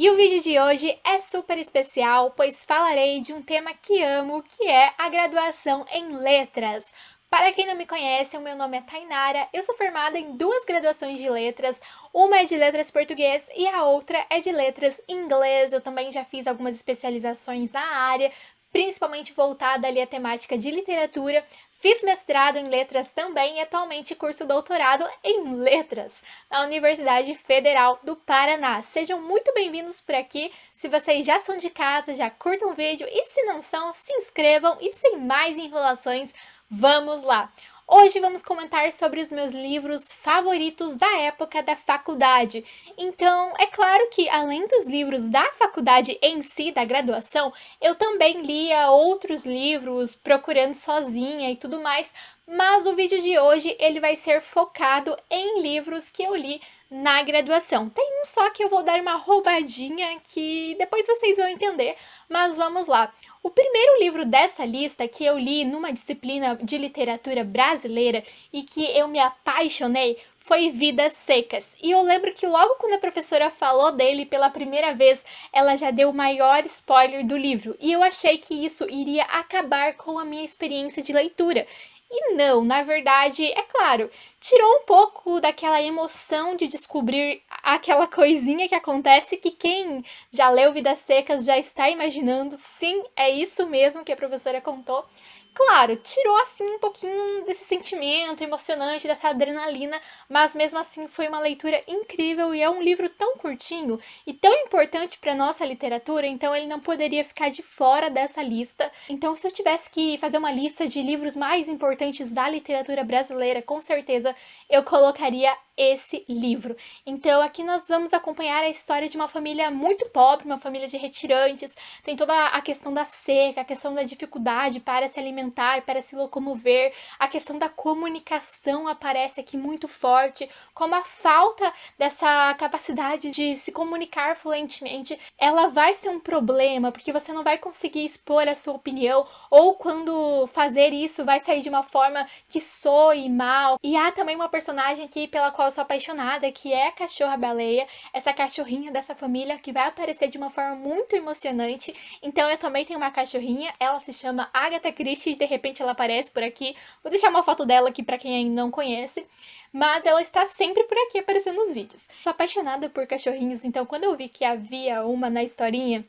E o vídeo de hoje é super especial, pois falarei de um tema que amo, que é a graduação em letras. Para quem não me conhece, o meu nome é Tainara, eu sou formada em duas graduações de letras, uma é de letras português e a outra é de letras inglês. Eu também já fiz algumas especializações na área, principalmente voltada ali à temática de literatura. Fiz mestrado em letras também e atualmente curso doutorado em letras na Universidade Federal do Paraná. Sejam muito bem-vindos por aqui. Se vocês já são de casa, já curtam o vídeo e se não são, se inscrevam e sem mais enrolações, vamos lá! Hoje vamos comentar sobre os meus livros favoritos da época da faculdade. Então, é claro que além dos livros da faculdade em si, da graduação, eu também lia outros livros procurando sozinha e tudo mais, mas o vídeo de hoje ele vai ser focado em livros que eu li na graduação. Tem um só que eu vou dar uma roubadinha que depois vocês vão entender, mas vamos lá. O primeiro livro dessa lista que eu li numa disciplina de literatura brasileira e que eu me apaixonei foi Vidas Secas. E eu lembro que logo quando a professora falou dele pela primeira vez, ela já deu o maior spoiler do livro. E eu achei que isso iria acabar com a minha experiência de leitura. E não, na verdade, é claro, tirou um pouco daquela emoção de descobrir aquela coisinha que acontece que quem já leu Vidas Secas já está imaginando. Sim, é isso mesmo que a professora contou. Claro, tirou assim um pouquinho desse sentimento emocionante, dessa adrenalina, mas mesmo assim foi uma leitura incrível e é um livro tão curtinho e tão importante para nossa literatura, então ele não poderia ficar de fora dessa lista. Então, se eu tivesse que fazer uma lista de livros mais importantes da literatura brasileira, com certeza eu colocaria esse livro. Então, aqui nós vamos acompanhar a história de uma família muito pobre, uma família de retirantes. Tem toda a questão da seca, a questão da dificuldade para se alimentar, para se locomover, a questão da comunicação aparece aqui muito forte, como a falta dessa capacidade de se comunicar fluentemente, ela vai ser um problema, porque você não vai conseguir expor a sua opinião, ou quando fazer isso vai sair de uma forma que soe mal. E há também uma personagem aqui pela qual eu sou apaixonada, que é a cachorra-baleia, essa cachorrinha dessa família que vai aparecer de uma forma muito emocionante. Então eu também tenho uma cachorrinha, ela se chama Agatha Christie e de repente ela aparece por aqui. Vou deixar uma foto dela aqui para quem ainda não conhece, mas ela está sempre por aqui aparecendo nos vídeos. Sou apaixonada por cachorrinhos, então quando eu vi que havia uma na historinha,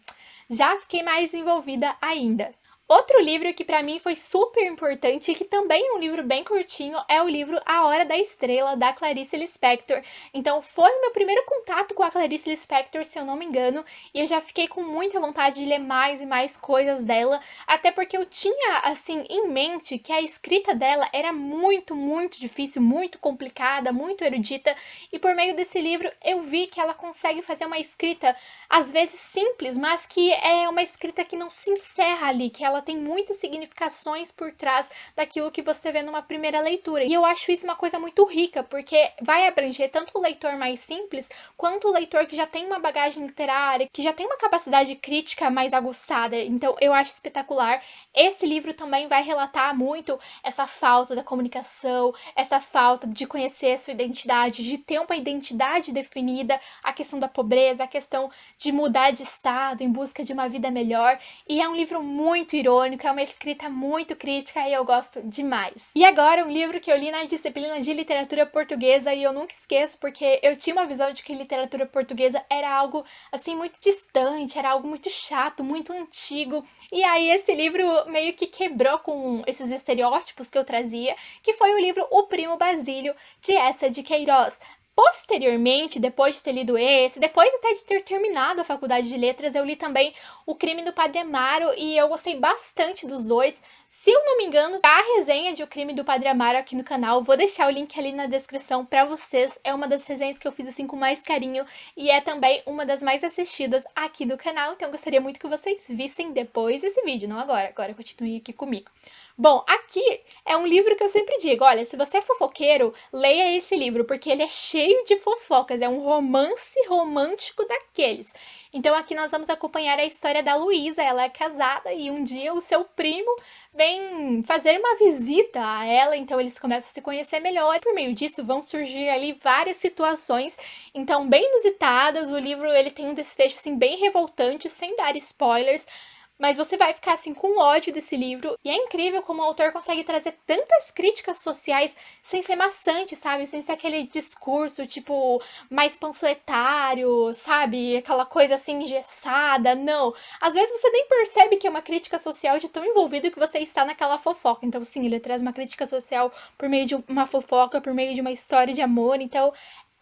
já fiquei mais envolvida ainda. Outro livro que para mim foi super importante e que também é um livro bem curtinho é o livro A Hora da Estrela, da Clarice Lispector. Então foi o meu primeiro contato com a Clarice Lispector, se eu não me engano, e eu já fiquei com muita vontade de ler mais e mais coisas dela, até porque eu tinha, assim, em mente que a escrita dela era muito, muito difícil, muito complicada, muito erudita, e por meio desse livro eu vi que ela consegue fazer uma escrita, às vezes simples, mas que é uma escrita que não se encerra ali, que ela tem muitas significações por trás daquilo que você vê numa primeira leitura. E eu acho isso uma coisa muito rica, porque vai abranger tanto o leitor mais simples, quanto o leitor que já tem uma bagagem literária, que já tem uma capacidade crítica mais aguçada. Então eu acho espetacular. Esse livro também vai relatar muito essa falta da comunicação, essa falta de conhecer a sua identidade, de ter uma identidade definida, a questão da pobreza, a questão de mudar de estado em busca de uma vida melhor. E é um livro muito irônico, é uma escrita muito crítica e eu gosto demais. E agora um livro que eu li na disciplina de literatura portuguesa e eu nunca esqueço porque eu tinha uma visão de que literatura portuguesa era algo assim muito distante, era algo muito chato, muito antigo. E aí esse livro meio que quebrou com esses estereótipos que eu trazia, que foi o livro O Primo Basílio, de Eça de Queiroz. Posteriormente, depois de ter lido esse, depois até de ter terminado a faculdade de letras, eu li também O Crime do Padre Amaro e eu gostei bastante dos dois. Se eu não me engano, tá a resenha de O Crime do Padre Amaro aqui no canal, vou deixar o link ali na descrição pra vocês. É uma das resenhas que eu fiz assim com mais carinho e é também uma das mais assistidas aqui do canal, então eu gostaria muito que vocês vissem depois esse vídeo, não agora. Agora continuem aqui comigo. Bom, aqui é um livro que eu sempre digo, olha, se você é fofoqueiro, leia esse livro, porque ele é cheio de fofocas, é um romance romântico daqueles. Então aqui nós vamos acompanhar a história da Luísa. Ela é casada e um dia o seu primo vem fazer uma visita a ela, então eles começam a se conhecer melhor. Por meio disso vão surgir ali várias situações, então bem inusitadas. O livro ele tem um desfecho assim bem revoltante, sem dar spoilers. Mas você vai ficar assim com ódio desse livro. E é incrível como o autor consegue trazer tantas críticas sociais sem ser maçante, sabe? Sem ser aquele discurso, tipo, mais panfletário, sabe? Aquela coisa assim engessada. Não. Às vezes você nem percebe que é uma crítica social de tão envolvido que você está naquela fofoca. Então, sim, ele traz uma crítica social por meio de uma fofoca, por meio de uma história de amor. Então,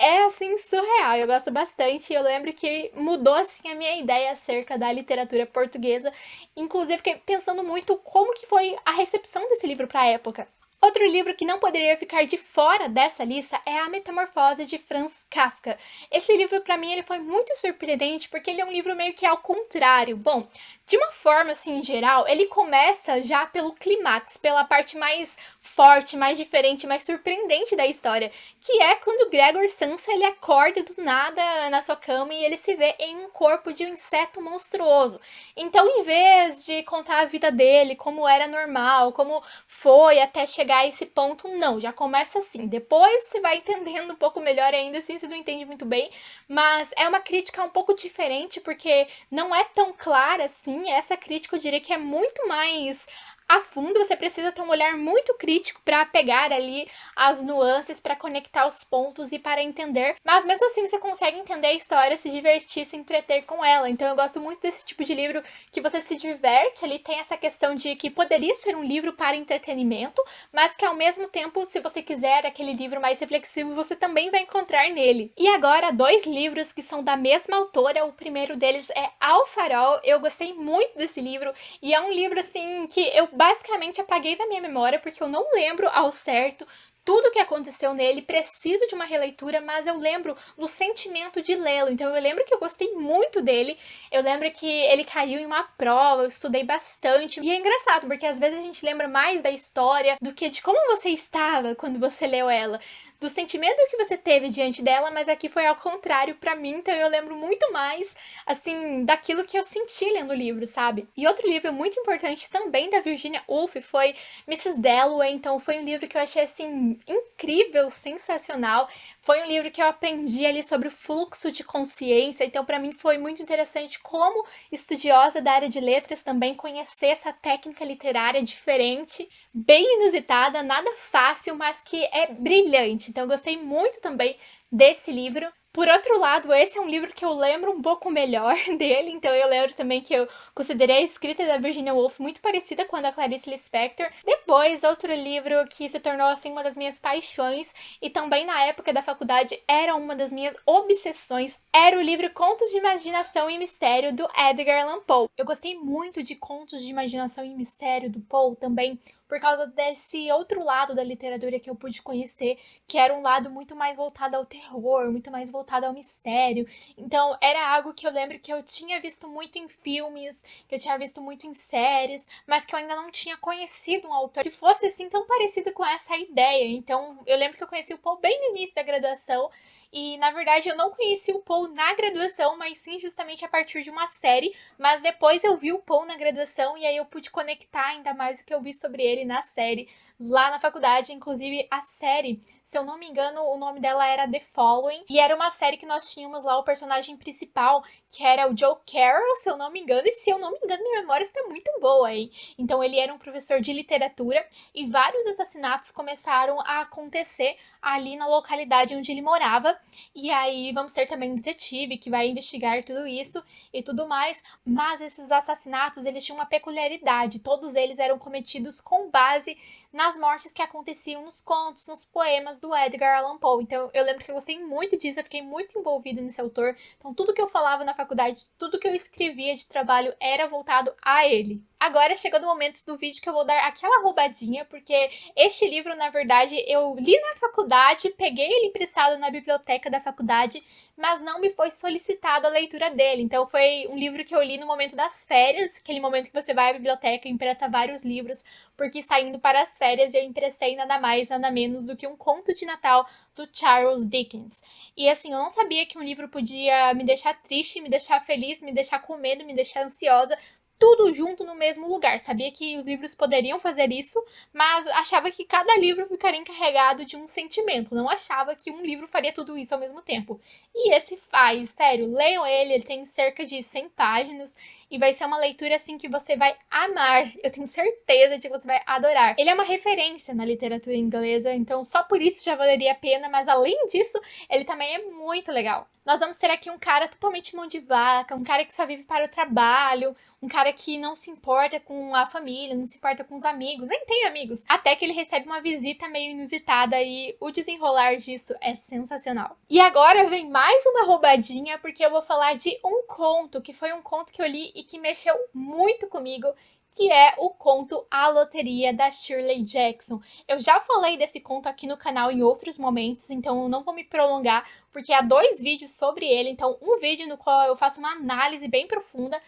é assim surreal, eu gosto bastante. Eu lembro que mudou assim a minha ideia acerca da literatura portuguesa. Inclusive fiquei pensando muito como que foi a recepção desse livro para a época. Outro livro que não poderia ficar de fora dessa lista é A Metamorfose de Franz Kafka. Esse livro para mim ele foi muito surpreendente porque ele é um livro meio que ao contrário. Bom, de uma forma assim em geral, ele começa já pelo clímax, pela parte mais forte, mais diferente, mais surpreendente da história, que é quando Gregor Samsa ele acorda do nada na sua cama e ele se vê em um corpo de um inseto monstruoso. Então, em vez de contar a vida dele, como era normal, como foi até chegar a esse ponto, não, já começa assim. Depois você vai entendendo um pouco melhor ainda, assim, você não entende muito bem, mas é uma crítica um pouco diferente, porque não é tão clara assim. Essa crítica eu diria que é muito mais a fundo, você precisa ter um olhar muito crítico para pegar ali as nuances, para conectar os pontos e para entender. Mas mesmo assim você consegue entender a história, se divertir, se entreter com ela. Então eu gosto muito desse tipo de livro que você se diverte ali, tem essa questão de que poderia ser um livro para entretenimento, mas que ao mesmo tempo, se você quiser aquele livro mais reflexivo, você também vai encontrar nele. E agora, dois livros que são da mesma autora. O primeiro deles é Ao Farol. Eu gostei muito desse livro e é um livro assim que eu basicamente apaguei da minha memória porque eu não lembro ao certo tudo o que aconteceu nele. Preciso de uma releitura, mas eu lembro do sentimento de lê-lo. Então eu lembro que eu gostei muito dele. Eu lembro que ele caiu em uma prova, eu estudei bastante. E é engraçado, porque às vezes a gente lembra mais da história do que de como você estava quando você leu ela, do sentimento que você teve diante dela, mas aqui foi ao contrário pra mim. Então eu lembro muito mais, assim, daquilo que eu senti lendo o livro, sabe? E outro livro muito importante também da Virginia Woolf foi Mrs. Dalloway. Então foi um livro que eu achei, assim, incrível, sensacional. Foi um livro que eu aprendi ali sobre o fluxo de consciência. Então para mim foi muito interessante, como estudiosa da área de letras, também conhecer essa técnica literária diferente, bem inusitada, nada fácil, mas que é brilhante. Então eu gostei muito também desse livro. Por outro lado, esse é um livro que eu lembro um pouco melhor dele, então eu lembro também que eu considerei a escrita da Virginia Woolf muito parecida com a da Clarice Lispector. Depois, outro livro que se tornou assim uma das minhas paixões e também na época da faculdade era uma das minhas obsessões, era o livro Contos de Imaginação e Mistério do Edgar Allan Poe. Eu gostei muito de Contos de Imaginação e Mistério do Poe também por causa desse outro lado da literatura que eu pude conhecer, que era um lado muito mais voltado ao terror, muito mais voltado ao mistério. Então era algo que eu lembro que eu tinha visto muito em filmes, que eu tinha visto muito em séries, mas que eu ainda não tinha conhecido um autor que fosse assim tão parecido com essa ideia. Então eu lembro que eu conheci o Poe bem no início da graduação. E na verdade eu não conheci o Poe na graduação, mas sim justamente a partir de uma série. Mas depois eu vi o Poe na graduação e aí eu pude conectar ainda mais o que eu vi sobre ele na série lá na faculdade. Inclusive a série, se eu não me engano, o nome dela era The Following, e era uma série que nós tínhamos lá o personagem principal, que era o Joe Carroll, se eu não me engano. E se eu não me engano, minha memória está muito boa, hein? Então ele era um professor de literatura e vários assassinatos começaram a acontecer ali na localidade onde ele morava. E aí vamos ter também um detetive que vai investigar tudo isso e tudo mais. Mas esses assassinatos, eles tinham uma peculiaridade. Todos eles eram cometidos com base nas mortes que aconteciam nos contos, nos poemas do Edgar Allan Poe. Então eu lembro que eu gostei muito disso, eu fiquei muito envolvida nesse autor. Então tudo que eu falava na faculdade, tudo que eu escrevia de trabalho era voltado a ele. Agora chegou no momento do vídeo que eu vou dar aquela roubadinha, porque este livro, na verdade, eu li na faculdade, peguei ele emprestado na biblioteca da faculdade, mas não me foi solicitado a leitura dele. Então foi um livro que eu li no momento das férias, aquele momento que você vai à biblioteca e empresta vários livros, porque está indo para as férias, e eu emprestei nada mais, nada menos do que um conto de Natal do Charles Dickens. E assim, eu não sabia que um livro podia me deixar triste, me deixar feliz, me deixar com medo, me deixar ansiosa, tudo junto no mesmo lugar. Sabia que os livros poderiam fazer isso, mas achava que cada livro ficaria encarregado de um sentimento. Não achava que um livro faria tudo isso ao mesmo tempo. E esse faz, sério, leiam ele tem cerca de 100 páginas e vai ser uma leitura assim que você vai amar. Eu tenho certeza de que você vai adorar. Ele é uma referência na literatura inglesa, então só por isso já valeria a pena, mas além disso, ele também é muito legal. Nós vamos ter aqui um cara totalmente mão de vaca, um cara que só vive para o trabalho, um cara que não se importa com a família, não se importa com os amigos, nem tem amigos. Até que ele recebe uma visita meio inusitada e o desenrolar disso é sensacional. E agora vem mais uma roubadinha, porque eu vou falar de um conto, que foi um conto que eu li e que mexeu muito comigo, que é o conto A Loteria, da Shirley Jackson. Eu já falei desse conto aqui no canal em outros momentos, então eu não vou me prolongar, porque há 2 vídeos sobre ele. Então, um vídeo no qual eu faço uma análise bem profunda,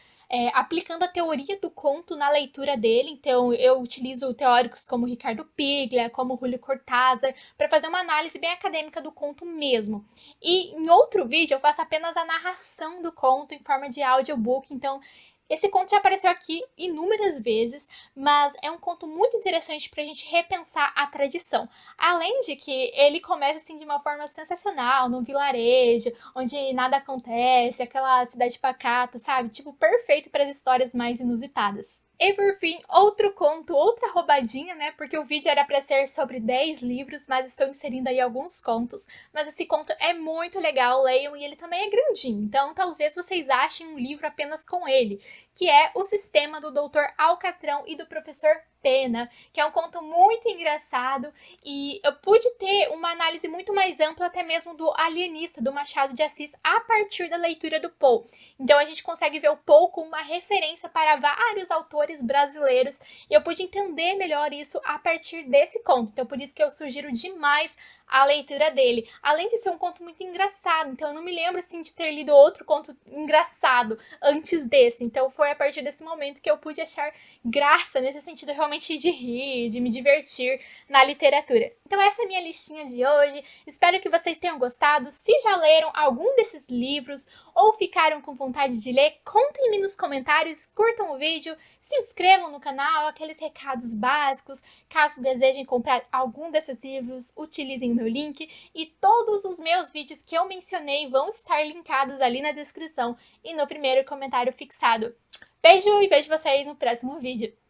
aplicando a teoria do conto na leitura dele. Então, eu utilizo teóricos como Ricardo Piglia, como Julio Cortázar, para fazer uma análise bem acadêmica do conto mesmo. E em outro vídeo, eu faço apenas a narração do conto em forma de audiobook. Então, esse conto já apareceu aqui inúmeras vezes, mas é um conto muito interessante para a gente repensar a tradição. Além de que ele começa assim de uma forma sensacional, num vilarejo, onde nada acontece, aquela cidade pacata, sabe? Tipo, perfeito para as histórias mais inusitadas. E por fim, outro conto, outra roubadinha, né? Porque o vídeo era para ser sobre 10 livros, mas estou inserindo aí alguns contos. Mas esse conto é muito legal, leiam, e ele também é grandinho. Então talvez vocês achem um livro apenas com ele, que é O Sistema, do Dr. Alcatrão e do Professor Pena, que é um conto muito engraçado, e eu pude ter uma análise muito mais ampla até mesmo do Alienista, do Machado de Assis, a partir da leitura do Poe. Então a gente consegue ver o Poe como uma referência para vários autores brasileiros, e eu pude entender melhor isso a partir desse conto. Então por isso que eu sugiro demais a leitura dele. Além de ser um conto muito engraçado, então eu não me lembro assim de ter lido outro conto engraçado antes desse. Então foi a partir desse momento que eu pude achar graça nesse sentido realmente de rir, de me divertir na literatura. Então essa é a minha listinha de hoje. Espero que vocês tenham gostado. Se já leram algum desses livros ou ficaram com vontade de ler, contem-me nos comentários, curtam o vídeo, se inscrevam no canal, aqueles recados básicos. Caso desejem comprar algum desses livros, utilizem o meu link, e todos os meus vídeos que eu mencionei vão estar linkados ali na descrição e no primeiro comentário fixado. Beijo e vejo vocês no próximo vídeo.